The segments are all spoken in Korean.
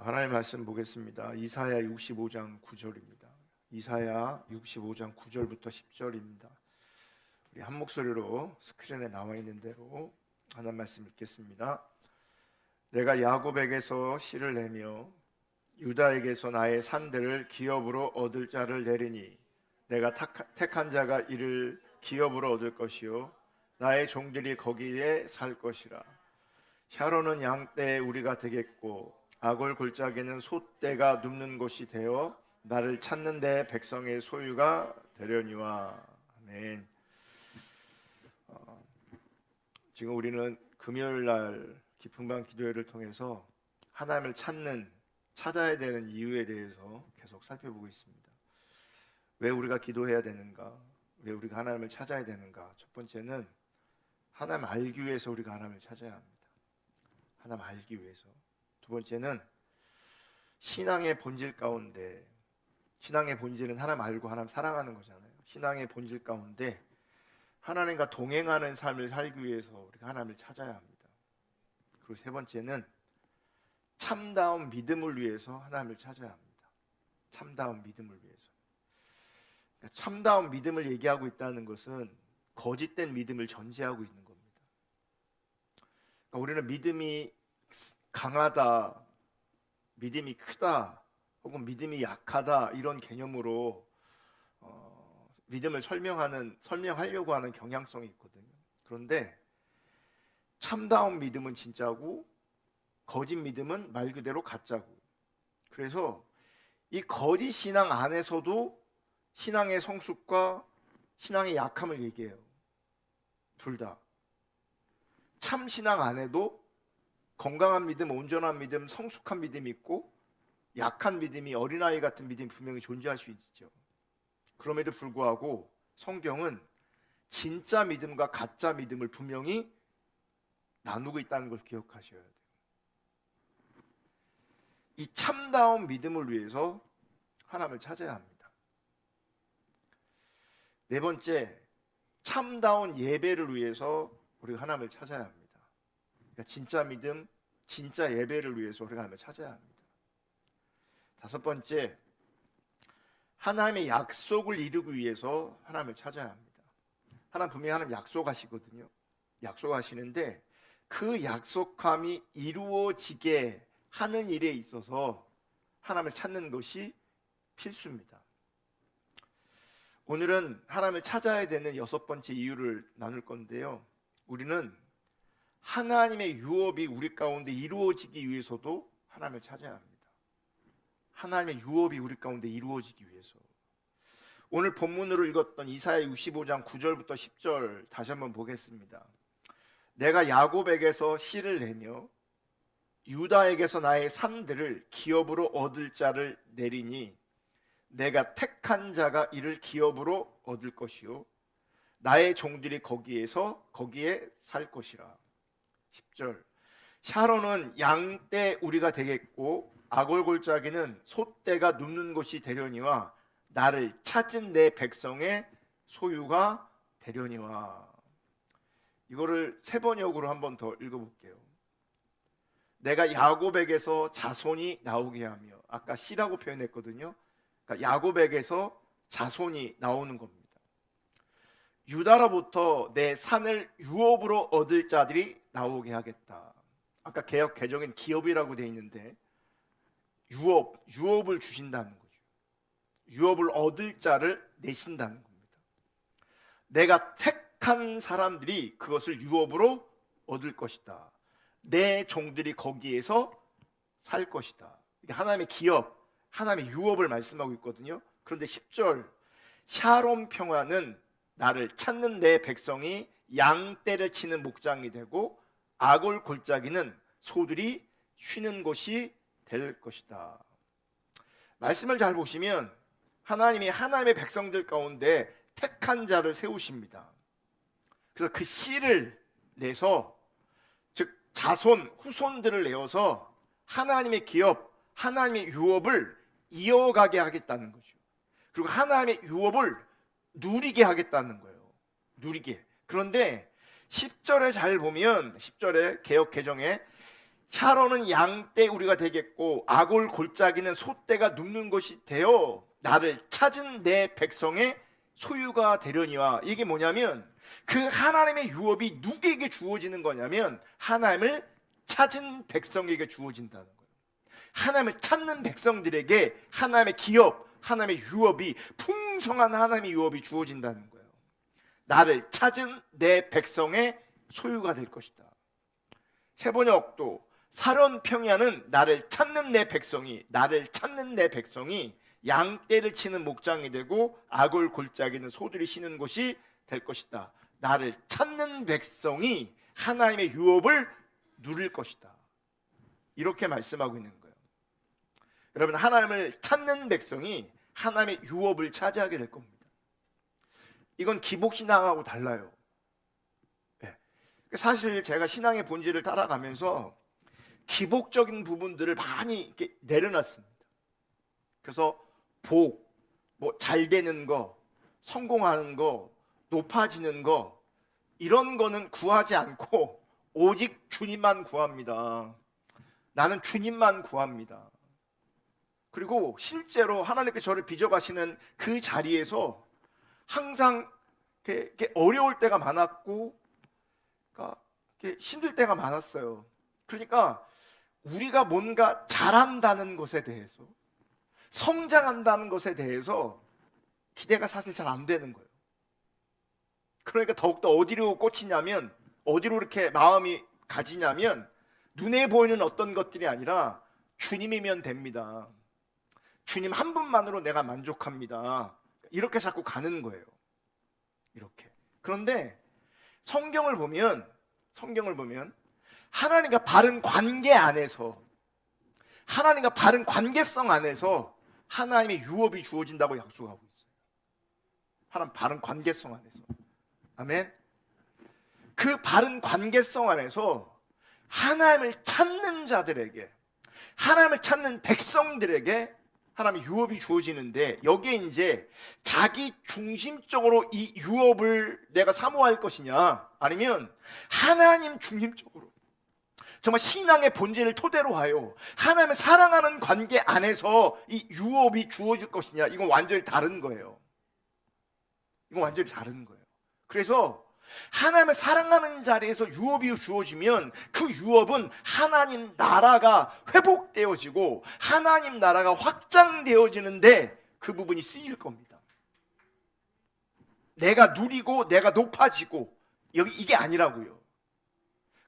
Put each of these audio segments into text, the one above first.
하나님의 말씀 보겠습니다. 이사야 65장 9절입니다. 이사야 65장 9절부터 10절입니다. 우리 한 목소리로 스크린에 나와 있는 대로 하나님 말씀 읽겠습니다. 내가 야곱에게서 씨를 내며 유다에게서 나의 산들을 기업으로 얻을 자를 내리니 내가 택한 자가 이를 기업으로 얻을 것이요 나의 종들이 거기에 살 것이라. 샤론은 양떼에 우리가 되겠고 아골 골짜기는 소떼가 눕는 곳이 되어 나를 찾는 데 백성의 소유가 되려니와. 아멘. 지금 우리는 금요일 날 깊은밤 기도회를 통해서 하나님을 찾아야 되는 이유에 대해서 계속 살펴보고 있습니다. 왜 우리가 기도해야 되는가? 왜 우리가 하나님을 찾아야 되는가? 첫 번째는 하나님 알기 위해서 우리가 하나님을 찾아야 합니다. 하나님 알기 위해서. 두 번째는 신앙의 본질 가운데, 신앙의 본질은 하나님 알고 하나님 사랑하는 거잖아요. 신앙의 본질 가운데 하나님과 동행하는 삶을 살기 위해서 우리가 하나님을 찾아야 합니다. 그리고 세 번째는 참다운 믿음을 위해서 하나님을 찾아야 합니다. 참다운 믿음을 위해서. 그러니까 참다운 믿음을 얘기하고 있다는 것은 거짓된 믿음을 전제하고 있는 겁니다. 그러니까 우리는 믿음이 강하다, 믿음이 크다, 혹은 믿음이 약하다 이런 개념으로 믿음을 설명하려고 하는 경향성이 있거든요. 그런데 참다운 믿음은 진짜고 거짓 믿음은 말 그대로 가짜고. 그래서 이 거짓 신앙 안에서도 신앙의 성숙과 신앙의 약함을 얘기해요. 둘 다. 참 신앙 안에도 건강한 믿음, 온전한 믿음, 성숙한 믿음이 있고 약한 믿음이, 어린아이 같은 믿음이 분명히 존재할 수 있죠. 그럼에도 불구하고 성경은 진짜 믿음과 가짜 믿음을 분명히 나누고 있다는 걸 기억하셔야 돼요. 이 참다운 믿음을 위해서 하나님을 찾아야 합니다. 네 번째, 참다운 예배를 위해서 우리가 하나님을 찾아야 합니다. 그러니까 진짜 믿음, 진짜 예배를 위해서 우리가 하나님을 찾아야 합니다. 다섯 번째, 하나님의 약속을 이루기 위해서 하나님을 찾아야 합니다. 하나님 분명히 하나님 약속하시거든요. 약속하시는데 그 약속함이 이루어지게 하는 일에 있어서 하나님을 찾는 것이 필수입니다. 오늘은 하나님을 찾아야 되는 여섯 번째 이유를 나눌 건데요. 우리는 하나님의 유업이 우리 가운데 이루어지기 위해서도 하나님을 찾아야 합니다. 하나님의 유업이 우리 가운데 이루어지기 위해서. 오늘 본문으로 읽었던 이사야 65장 9절부터 10절 다시 한번 보겠습니다. 내가 야곱에게서 씨를 내며 유다에게서 나의 산들을 기업으로 얻을 자를 내리니 내가 택한 자가 이를 기업으로 얻을 것이요 나의 종들이 거기에 살 것이라. 10절, 샤론은 양떼 우리가 되겠고 아골 골짜기는 소떼가 눕는 곳이 되려니와 나를 찾은 내 백성의 소유가 되려니와. 이거를 세 번역으로 한 번 더 읽어볼게요. 내가 야곱에게서 자손이 나오게 하며, 아까 씨라고 표현했거든요. 그러니까 야곱에게서 자손이 나오는 겁니다. 유다로부터 내 산을 유업으로 얻을 자들이 나오게 하겠다. 아까 개역 개정엔 기업이라고 되어 있는데 유업을 주신다는 거죠. 유업을 얻을 자를 내신다는 겁니다. 내가 택한 사람들이 그것을 유업으로 얻을 것이다. 내 종들이 거기에서 살 것이다. 이게 하나님의 기업, 하나님의 유업을 말씀하고 있거든요. 그런데 10절, 샤롬 평화는 나를 찾는 내 백성이 양떼를 치는 목장이 되고 아골 골짜기는 소들이 쉬는 곳이 될 것이다. 말씀을 잘 보시면 하나님이 하나님의 백성들 가운데 택한 자를 세우십니다. 그래서 그 씨를 내서, 즉 자손, 후손들을 내어서 하나님의 기업, 하나님의 유업을 이어가게 하겠다는 거죠. 그리고 하나님의 유업을 누리게 하겠다는 거예요. 누리게. 그런데 10절에 잘 보면 10절에 개역 개정에 샤론은 양떼 우리가 되겠고 아골 골짜기는 소떼가 눕는 곳이 되어 나를 찾은 내 백성의 소유가 되려니와. 이게 뭐냐면 그 하나님의 유업이 누구에게 주어지는 거냐면 하나님을 찾은 백성에게 주어진다는 거예요. 하나님을 찾는 백성들에게 하나님의 기업, 하나님의 유업이, 풍성한 하나님의 유업이 주어진다는 거예요. 나를 찾은 내 백성의 소유가 될 것이다. 세번역도 사론 평야는 나를 찾는 내 백성이, 나를 찾는 내 백성이 양떼를 치는 목장이 되고 아골 골짜기는 소들이 쉬는 곳이 될 것이다. 나를 찾는 백성이 하나님의 유업을 누릴 것이다. 이렇게 말씀하고 있는 거예요. 여러분, 하나님을 찾는 백성이 하나님의 유업을 차지하게 될 겁니다. 이건 기복신앙하고 달라요. 사실 제가 신앙의 본질을 따라가면서 기복적인 부분들을 많이 이렇게 내려놨습니다. 그래서 복, 잘 되는 거, 성공하는 거, 높아지는 거, 이런 거는 구하지 않고 오직 주님만 구합니다. 나는 주님만 구합니다. 그리고 실제로 하나님께서 저를 빚어가시는 그 자리에서 항상 이렇게 어려울 때가 많았고, 그러니까 힘들 때가 많았어요. 그러니까 우리가 뭔가 잘한다는 것에 대해서, 성장한다는 것에 대해서 기대가 사실 잘 안 되는 거예요. 그러니까 더욱더 어디로 꽂히냐면, 어디로 이렇게 마음이 가지냐면, 눈에 보이는 어떤 것들이 아니라 주님이면 됩니다. 주님 한 분만으로 내가 만족합니다. 이렇게 자꾸 가는 거예요. 이렇게. 그런데 성경을 보면 하나님과 바른 관계 안에서, 하나님과 바른 관계성 안에서 하나님의 유업이 주어진다고 약속하고 있어요. 하나님 바른 관계성 안에서. 아멘. 그 바른 관계성 안에서 하나님을 찾는 자들에게, 하나님을 찾는 백성들에게 하나님의 유업이 주어지는데, 여기에 이제 자기 중심적으로 이 유업을 내가 사모할 것이냐, 아니면 하나님 중심적으로 정말 신앙의 본질을 토대로 하여 하나님을 사랑하는 관계 안에서 이 유업이 주어질 것이냐, 이건 완전히 다른 거예요. 이건 완전히 다른 거예요. 그래서 하나님을 사랑하는 자리에서 유업이 주어지면 그 유업은 하나님 나라가 회복되어지고 하나님 나라가 확장되어지는데 그 부분이 쓰일 겁니다. 내가 누리고 내가 높아지고 이게 아니라고요.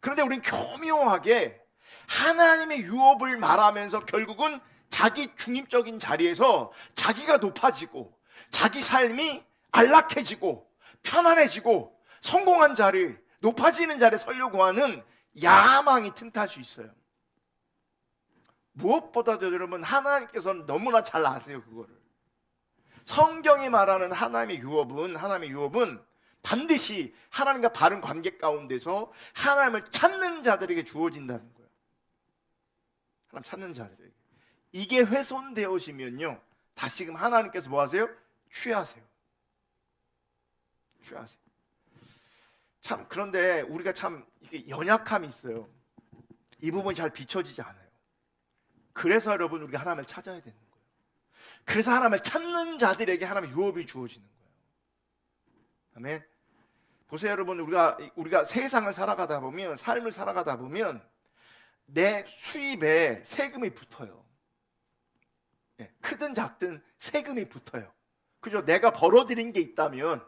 그런데 우리는 교묘하게 하나님의 유업을 말하면서 결국은 자기 중립적인 자리에서 자기가 높아지고 자기 삶이 안락해지고 편안해지고 성공한 자리, 높아지는 자리에 서려고 하는 야망이 틈탈 수 있어요. 무엇보다도 여러분, 하나님께서는 너무나 잘 아세요. 그거를. 성경이 말하는 하나님의 유업은 반드시 하나님과 바른 관계 가운데서 하나님을 찾는 자들에게 주어진다는 거예요. 하나님 찾는 자들에게. 이게 훼손되어지면요, 다시금 하나님께서 뭐 하세요? 취하세요. 참, 그런데 우리가 참 이게 연약함이 있어요. 이 부분이 잘 비춰지지 않아요. 그래서 여러분, 우리가 하나님을 찾아야 되는 거예요. 그래서 하나님을 찾는 자들에게 하나님의 유업이 주어지는 거예요. 아멘. 보세요, 여러분, 우리가 세상을 살아가다 보면, 삶을 살아가다 보면 내 수입에 세금이 붙어요. 크든 작든 세금이 붙어요. 그죠? 내가 벌어들인 게 있다면,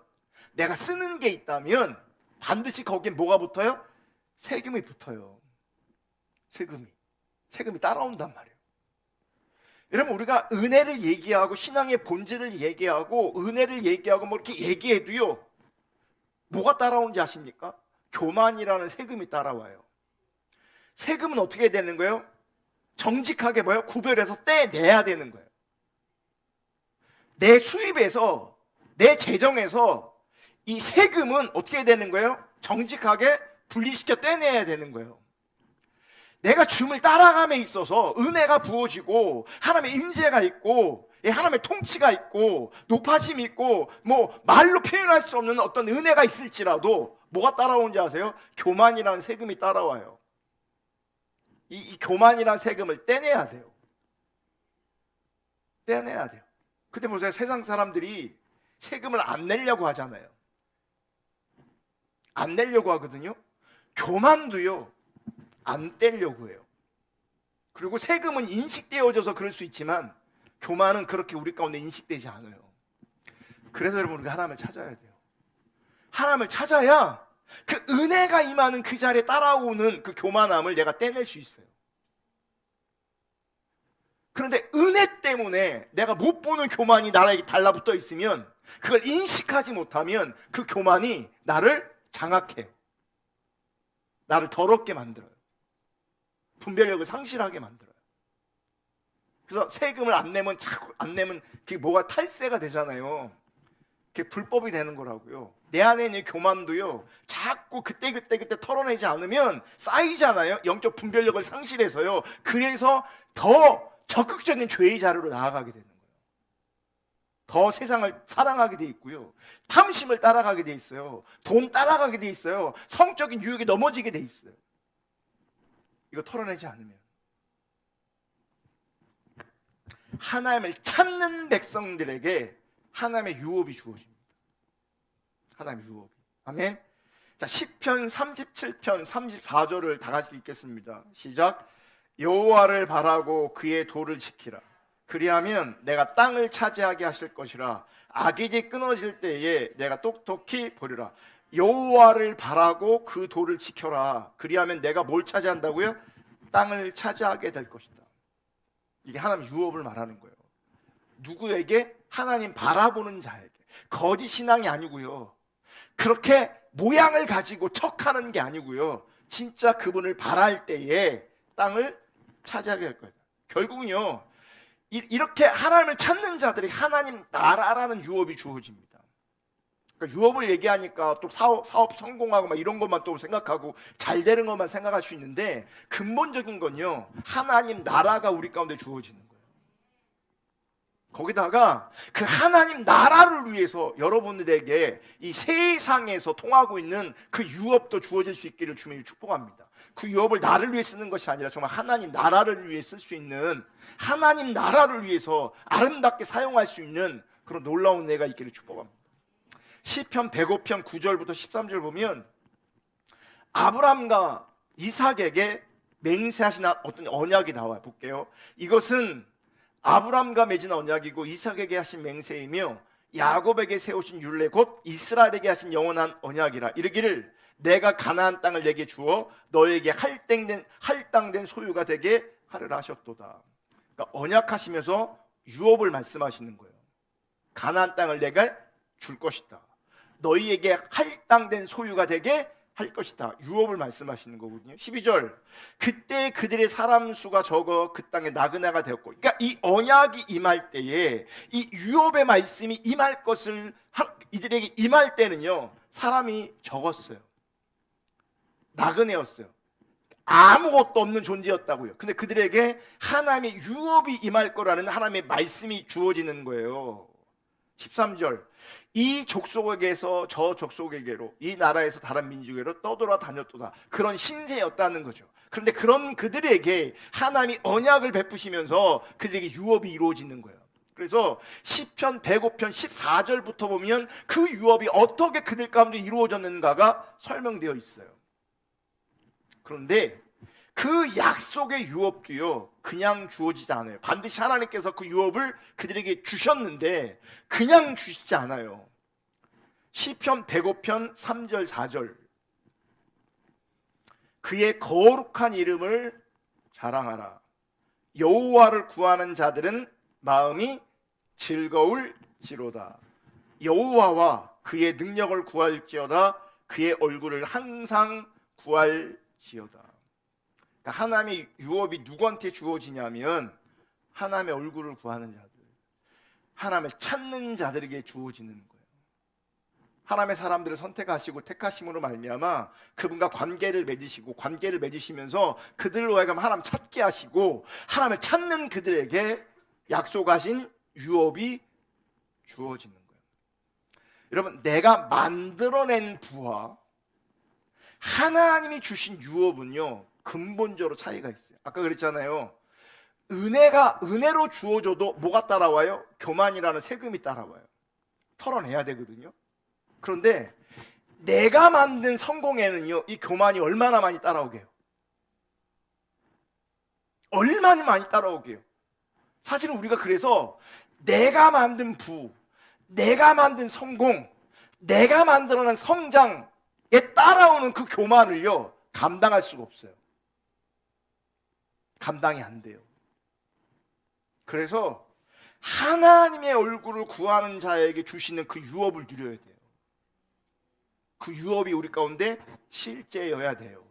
내가 쓰는 게 있다면 반드시 거기에 뭐가 붙어요? 세금이 붙어요. 세금이 따라온단 말이에요. 여러분, 우리가 은혜를 얘기하고 신앙의 본질을 얘기하고 은혜를 얘기하고 뭐 이렇게 얘기해도요, 뭐가 따라오는지 아십니까? 교만이라는 세금이 따라와요. 세금은 어떻게 되는 거예요? 정직하게 뭐예요? 구별해서 떼내야 되는 거예요. 내 수입에서, 내 재정에서 이 세금은 어떻게 되는 거예요? 정직하게 분리시켜 떼내야 되는 거예요. 내가 주님을 따라감에 있어서 은혜가 부어지고 하나님의 임재가 있고 하나님의 통치가 있고 높아짐이 있고 뭐 말로 표현할 수 없는 어떤 은혜가 있을지라도 뭐가 따라오는지 아세요? 교만이라는 세금이 따라와요. 이 교만이란 세금을 떼내야 돼요. 떼내야 돼요. 근데 보세요. 세상 사람들이 세금을 안 내려고 하잖아요. 안 내려고 하거든요. 교만도요, 안 떼려고 해요. 그리고 세금은 인식되어져서 그럴 수 있지만 교만은 그렇게 우리 가운데 인식되지 않아요. 그래서 여러분, 우리가 하나님을 찾아야 돼요. 하나님을 찾아야 그 은혜가 임하는 그 자리에 따라오는 그 교만함을 내가 떼낼 수 있어요. 그런데 은혜 때문에 내가 못 보는 교만이 나에게 달라붙어 있으면, 그걸 인식하지 못하면 그 교만이 나를 장악해요. 나를 더럽게 만들어요. 분별력을 상실하게 만들어요. 그래서 세금을 안 내면 자꾸 안 내면 그게 뭐가 탈세가 되잖아요. 그게 불법이 되는 거라고요. 내 안에 있는 교만도요, 자꾸 그때 털어내지 않으면 쌓이잖아요. 영적 분별력을 상실해서요. 그래서 더 적극적인 죄의 자리로 나아가게 되는 거예요. 더 세상을 사랑하게 돼 있고요, 탐심을 따라가게 돼 있어요. 돈 따라가게 돼 있어요. 성적인 유혹에 넘어지게 돼 있어요. 이거 털어내지 않으면. 하나님을 찾는 백성들에게 하나님의 유업이 주어집니다. 하나님의 유업이. 아멘. 자, 시편 37편 34절을 다 같이 읽겠습니다. 시작. 여호와를 바라고 그의 도를 지키라. 그리하면 내가 땅을 차지하게 하실 것이라. 악인이 끊어질 때에 내가 똑똑히 보리라. 여호와를 바라고 그 도를 지켜라. 그리하면 내가 뭘 차지한다고요? 땅을 차지하게 될 것이다. 이게 하나님 유업을 말하는 거예요. 누구에게? 하나님 바라보는 자에게. 거짓 신앙이 아니고요, 그렇게 모양을 가지고 척하는 게 아니고요, 진짜 그분을 바랄 때에 땅을 차지하게 될 거예요. 결국은요, 이렇게 하나님을 찾는 자들이 하나님 나라라는 유업이 주어집니다. 그러니까 유업을 얘기하니까 또 사업 성공하고 막 이런 것만 또 생각하고 잘 되는 것만 생각할 수 있는데, 근본적인 건요, 하나님 나라가 우리 가운데 주어지는 거예요. 거기다가 그 하나님 나라를 위해서 여러분들에게 이 세상에서 통하고 있는 그 유업도 주어질 수 있기를 주님이 축복합니다. 그 유업을 나를 위해 쓰는 것이 아니라 정말 하나님 나라를 위해 쓸 수 있는, 하나님 나라를 위해서 아름답게 사용할 수 있는 그런 놀라운 은혜가 있기를 축복합니다. 시편 105편 9절부터 13절 보면 아브람과 이삭에게 맹세하신 어떤 언약이 나와요. 볼게요. 이것은 아브람과 맺은 언약이고 이삭에게 하신 맹세이며 야곱에게 세우신 율례 곧 이스라엘에게 하신 영원한 언약이라. 이르기를 내가 가나안 땅을 내게 주어 너에게 할당된 소유가 되게 하리라 하셨도다. 그러니까 언약하시면서 유업을 말씀하시는 거예요. 가나안 땅을 내가 줄 것이다. 너희에게 할당된 소유가 되게 할 것이다. 유업을 말씀하시는 거거든요. 12절. 그때 그들의 사람 수가 적어 그 땅에 나그네가 되었고. 그러니까 이 언약이 임할 때에 이 유업의 말씀이 임할 것을 이들에게 임할 때는요, 사람이 적었어요. 나그네였어요. 아무것도 없는 존재였다고요. 근데 그들에게 하나님의 유업이 임할 거라는 하나님의 말씀이 주어지는 거예요. 13절. 이 족속에게서 저 족속에게로, 이 나라에서 다른 민족에로 떠돌아 다녔도다. 그런 신세였다는 거죠. 그런데 그런 그들에게 하나님이 언약을 베푸시면서 그들에게 유업이 이루어지는 거예요. 그래서 시편 105편 14절부터 보면 그 유업이 어떻게 그들 가운데 이루어졌는가가 설명되어 있어요. 그런데 그 약속의 유업도요, 그냥 주어지지 않아요. 반드시 하나님께서 그 유업을 그들에게 주셨는데 그냥 주시지 않아요. 시편 105편 3절 4절. 그의 거룩한 이름을 자랑하라. 여호와를 구하는 자들은 마음이 즐거울지로다. 여호와와 그의 능력을 구할지어다. 그의 얼굴을 항상 구할지어다. 그러니까 하나님의 유업이 누구한테 주어지냐면 하나님의 얼굴을 구하는 자들, 하나님을 찾는 자들에게 주어지는 거예요. 하나님의 사람들을 선택하시고 택하심으로 말미암아 그분과 관계를 맺으시면서 그들로 하여금 하나님 찾게 하시고 하나님을 찾는 그들에게 약속하신 유업이 주어지는 거예요. 여러분, 내가 만들어낸 부와 하나님이 주신 유업은요, 근본적으로 차이가 있어요. 아까 그랬잖아요. 은혜로 주어져도 뭐가 따라와요? 교만이라는 세금이 따라와요. 털어내야 되거든요. 그런데 내가 만든 성공에는요, 이 교만이 얼마나 많이 따라오게요? 얼마나 많이 따라오게요? 사실은 우리가 그래서 내가 만든 내가 만든 성공, 내가 만들어낸 성장에 따라오는 그 교만을요, 감당할 수가 없어요. 감당이 안 돼요. 그래서 하나님의 얼굴을 구하는 자에게 주시는 그 유업을 누려야 돼요. 그 유업이 우리 가운데 실제여야 돼요.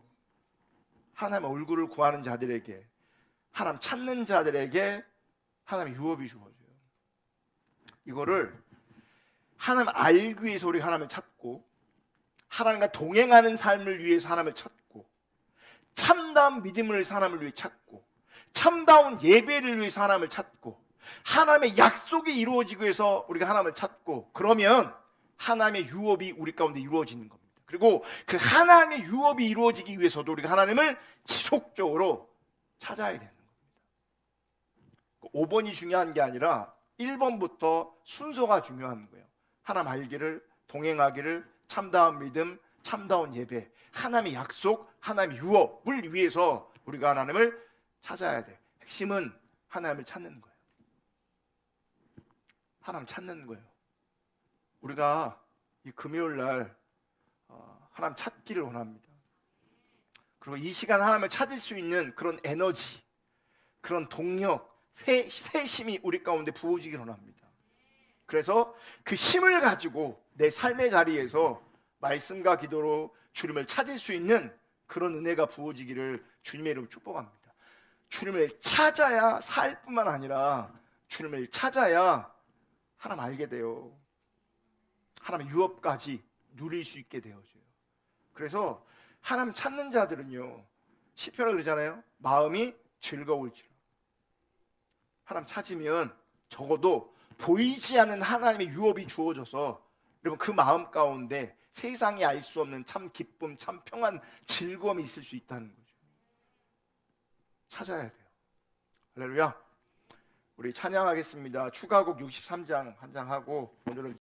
하나님의 얼굴을 구하는 자들에게, 하나님 찾는 자들에게 하나님의 유업이 주어져요. 이거를 하나님 알기 위해서 우리 하나님을 찾고, 하나님과 동행하는 삶을 위해서 하나님을 찾고, 참다운 믿음을 위해서 하나님을 위해 찾고, 참다운 예배를 위해서 하나님을 찾고, 하나님의 약속이 이루어지기 위해서 우리가 하나님을 찾고, 그러면 하나님의 유업이 우리 가운데 이루어지는 겁니다. 그리고 그 하나님의 유업이 이루어지기 위해서도 우리가 하나님을 지속적으로 찾아야 되는 겁니다. 5번이 중요한 게 아니라 1번부터 순서가 중요한 거예요. 하나님 알기를, 동행하기를, 참다운 믿음, 참다운 예배, 하나님의 약속, 하나님의 유업을 위해서 우리가 하나님을 찾아야 돼요. 핵심은 하나님을 찾는 거예요. 하나님 찾는 거예요. 우리가 이 금요일 날 하나님 찾기를 원합니다. 그리고 이 시간 하나님을 찾을 수 있는 그런 에너지, 그런 동력, 새심이 우리 가운데 부어지기를 원합니다. 그래서 그 힘을 가지고 내 삶의 자리에서 말씀과 기도로 주님을 찾을 수 있는 그런 은혜가 부어지기를 주님의 이름으로 축복합니다. 주님을 찾아야 살 뿐만 아니라 주님을 찾아야 하나님 알게 돼요. 하나님의 유업까지 누릴 수 있게 되어져요. 그래서 하나님 찾는 자들은요, 시편에 그러잖아요. 마음이 즐거울지라. 하나님 찾으면 적어도 보이지 않는 하나님의 유업이 주어져서 여러분 그 마음 가운데 세상이 알 수 없는 참 기쁨, 참 평안, 즐거움이 있을 수 있다는 거죠. 찾아야 돼요. 할렐루야. 우리 찬양하겠습니다. 추가곡 63장 한 장 하고 오늘은